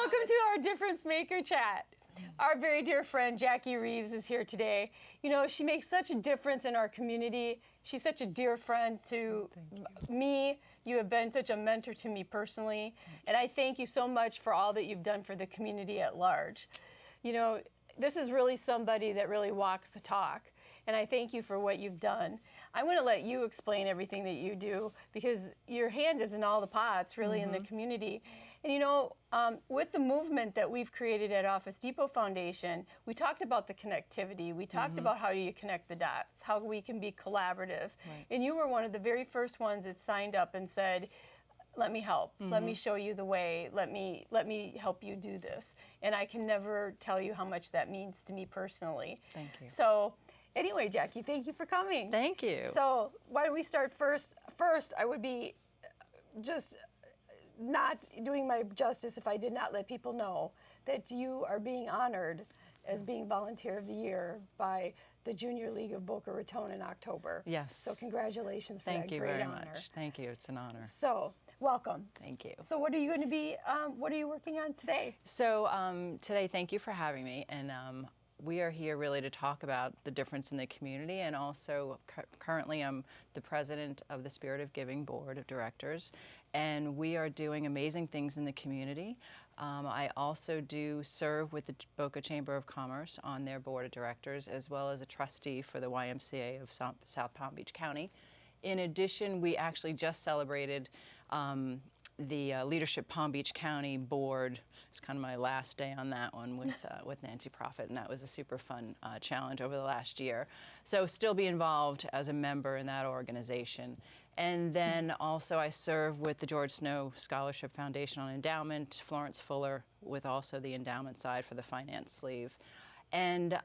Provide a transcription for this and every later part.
Welcome to our Difference Maker Chat. Our very dear friend Jackie Reeves is here today. You know, she makes such a difference in our community. She's such a dear friend to me. You have been such a mentor to me personally. And I thank you so much for all that you've done for the community at large. You know, this is really somebody that really walks the talk. And I thank you for what you've done. I'm going to let you explain everything that you do because your hand is in all the pots, really, in the community. And you know, with the movement that we've created at Office Depot Foundation, we talked about the connectivity. We talked about how do you connect the dots, how we can be collaborative. And you were one of the very first ones that signed up and said, let me help. Let me show you the way. Let me help you do this. And I can never tell you how much that means to me personally. Thank you. So anyway, Jackie, thank you for coming. Thank you. So why don't we start first? First, I would be just not doing my justice if I did not let people know that you are being honored as being Volunteer of the Year by the Junior League of Boca Raton in October. Yes. So congratulations for Thank that you great very honor. much. Thank you. It's an honor. So welcome. Thank you. So what are you going to be, what are you working on today? So today, thank you for having me. And we are here really to talk about the difference in the community, and also currently I'm the president of the Spirit of Giving Board of Directors, and we are doing amazing things in the community. I also do serve with the Boca Chamber of Commerce on their board of directors, as well as a trustee for the YMCA of South Palm Beach County. In addition, we actually just celebrated the Leadership Palm Beach County Board. It's kind of my last day on that one with Nancy Prophet, and that was a super fun challenge over the last year. So still be involved as a member in that organization. And then also I serve with the George Snow Scholarship Foundation on Endowment, Florence Fuller with also the endowment side for the finance sleeve. And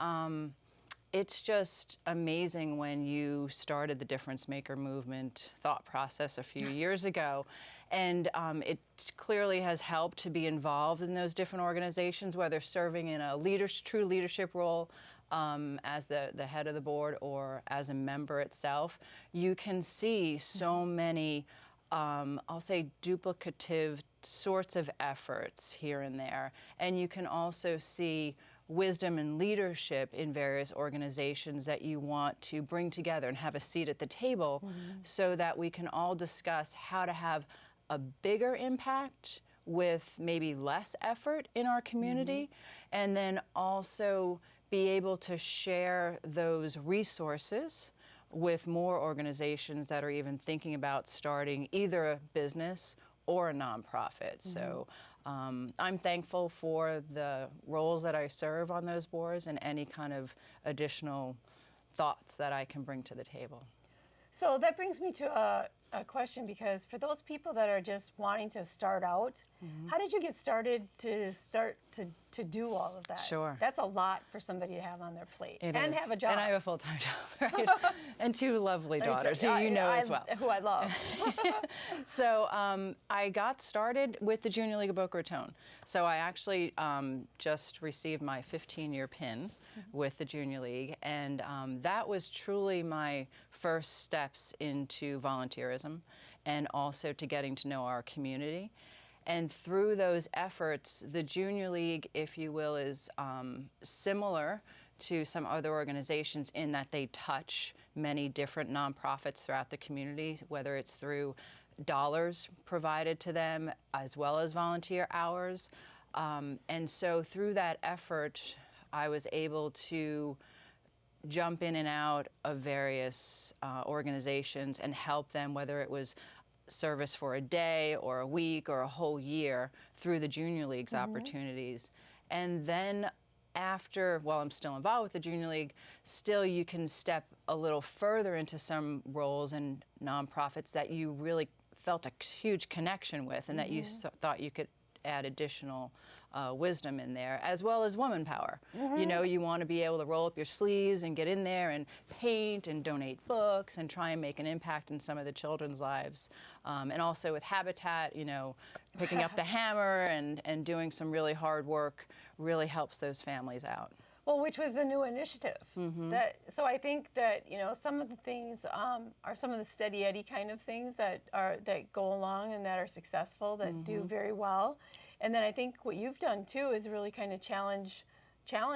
it's just amazing when you started the Difference Maker movement thought process a few years ago. And it clearly has helped to be involved in those different organizations, whether serving in a true leadership role as the head of the board or as a member itself. You can see so many, I'll say, duplicative sorts of efforts here and there. And you can also see wisdom and leadership in various organizations that you want to bring together and have a seat at the table so that we can all discuss how to have a bigger impact with maybe less effort in our community, and then also be able to share those resources with more organizations that are even thinking about starting either a business or a nonprofit. So I'm thankful for the roles that I serve on those boards and any kind of additional thoughts that I can bring to the table. So that brings me to a question, because for those people that are just wanting to start out, how did you get started to do all of that? Sure. That's a lot for somebody to have on their plate. It and is. have a job. And I have a full-time job, right? And two lovely daughters who you know as well. Who I love. So I got started with the Junior League of Boca Raton. So I actually just received my 15-year pin with the Junior League, and that was truly my first steps into volunteerism and also to getting to know our community. And through those efforts, the Junior League, if you will, is similar to some other organizations in that they touch many different nonprofits throughout the community, whether it's through dollars provided to them as well as volunteer hours. And so through that effort, I was able to jump in and out of various organizations and help them, whether it was service for a day or a week or a whole year through the Junior League's opportunities. And then after, while I'm still involved with the Junior League, still you can step a little further into some roles and nonprofits that you really felt a huge connection with and that you thought you could add additional wisdom in there, as well as woman power. You know, you want to be able to roll up your sleeves and get in there and paint and donate books and try and make an impact in some of the children's lives. And also with Habitat, you know, picking up the hammer and doing some really hard work really helps those families out. Well, which was the new initiative. So I think that, you know, some of the things are some of the steady Eddie kind of things that go along and that are successful, that do very well. And then I think what you've done too is really kind of challenge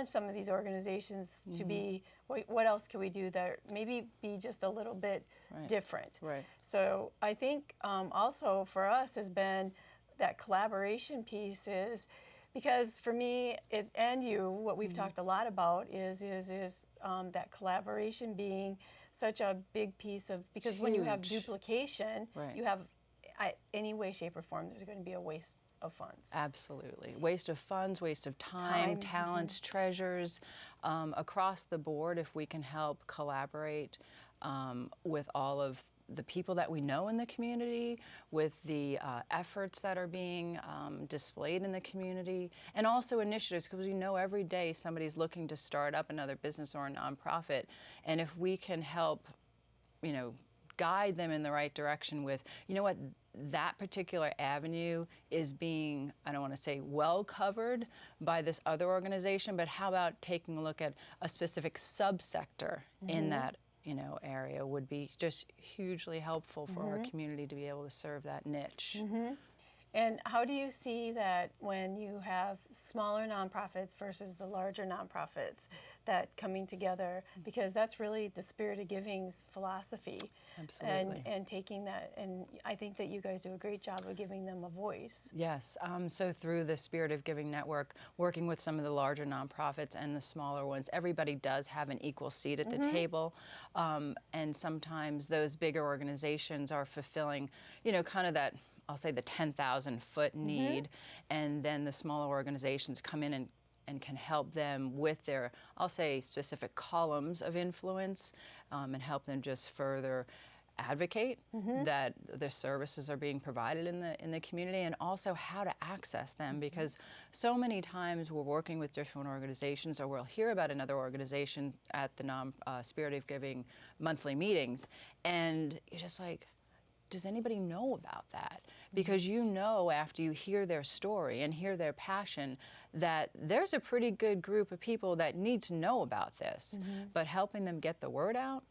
some of these organizations to be, what else can we do that maybe be just a little bit different. Right. So I think also for us has been that collaboration piece, is because for me and you, what we've talked a lot about is that collaboration being such a big piece of, because when you have duplication, you have any way, shape, or form, there's going to be a waste of funds. Absolutely. Waste of funds, waste of time, talents, treasures, across the board. If we can help collaborate with all of the people that we know in the community, with the efforts that are being displayed in the community, and also initiatives, because we know every day somebody's looking to start up another business or a nonprofit, and if we can help, guide them in the right direction with, what, that particular avenue is being, I don't want to say well covered by this other organization, but how about taking a look at a specific subsector in that area would be just hugely helpful for our community to be able to serve that niche. And how do you see that when you have smaller nonprofits versus the larger nonprofits, that coming together, because that's really the Spirit of Giving's philosophy. Absolutely. And taking that, and I think that you guys do a great job of giving them a voice. Yes, so through the Spirit of Giving Network, working with some of the larger nonprofits and the smaller ones, everybody does have an equal seat at the table, and sometimes those bigger organizations are fulfilling, kind of that, I'll say, the 10,000-foot need, and then the smaller organizations come in and can help them with their, I'll say, specific columns of influence, and help them just further advocate that the services are being provided in the community, and also how to access them, because so many times we're working with different organizations, or we'll hear about another organization at the Spirit of Giving monthly meetings, and you're just like, does anybody know about that? Because after you hear their story and hear their passion, that there's a pretty good group of people that need to know about this. But helping them get the word out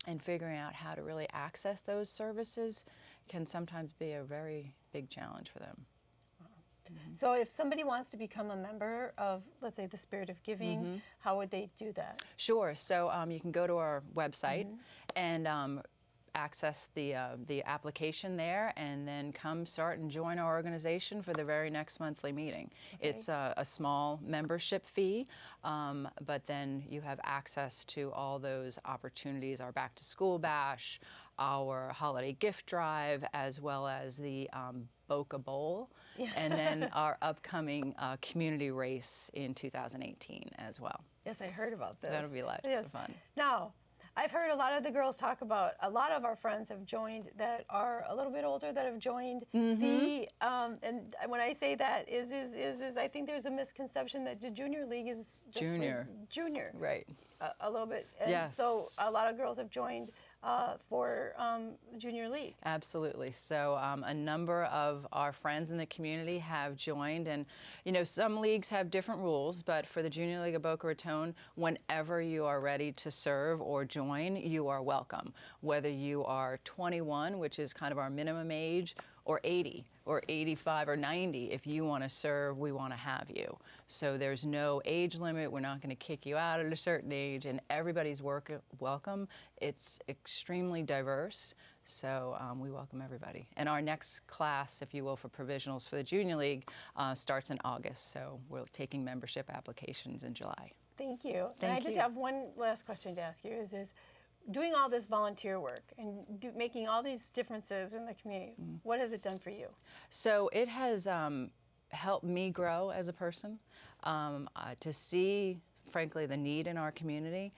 and figuring out how to really access those services can sometimes be a very big challenge for them. So if somebody wants to become a member of, let's say, the Spirit of Giving, how would they do that? Sure. So you can go to our website and access the application there, and then come start and join our organization for the very next monthly meeting. It's a small membership fee, but then you have access to all those opportunities, our back to school bash, our holiday gift drive, as well as the Boca Bowl, and then our upcoming community race in 2018 as well. Yes, I heard about this. That'll be lots of fun. Now, I've heard a lot of the girls talk about, a lot of our friends have joined that are a little bit older, that have joined the, and when I say that is I think there's a misconception that the junior league is just junior. Junior. Right. A little bit. And so a lot of girls have joined for the junior league. Absolutely. So a number of our friends in the community have joined, and some leagues have different rules, but for the Junior League of Boca Raton, whenever you are ready to serve or join, you are welcome. Whether you are 21, which is kind of our minimum age, or 80, or 85, or 90, if you want to serve, we want to have you. So there's no age limit. We're not going to kick you out at a certain age, and everybody's welcome. It's extremely diverse, so we welcome everybody. And our next class, if you will, for provisionals for the Junior League starts in August, so we're taking membership applications in July. Thank you. And I just have one last question to ask you, is doing all this volunteer work and making all these differences in the community, what has it done for you? So it has helped me grow as a person. To see, frankly, the need in our community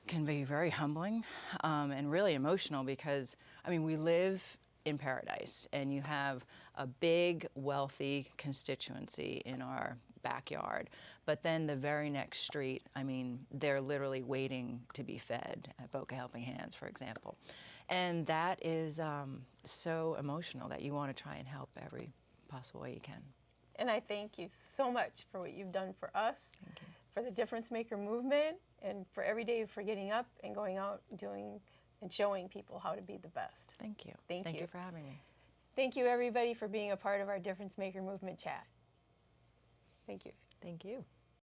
can be very humbling and really emotional, because, we live in paradise, and you have a big, wealthy constituency in our backyard, but then the very next street, they're literally waiting to be fed at Boca Helping Hands, for example. And that is so emotional that you want to try and help every possible way you can. And I thank you so much for what you've done for us, for the Difference Maker movement, and for every day for getting up and going out and doing and showing people how to be the best. Thank you. Thank you. Thank you for having me. Thank you, everybody, for being a part of our Difference Maker movement chat. Thank you. Thank you.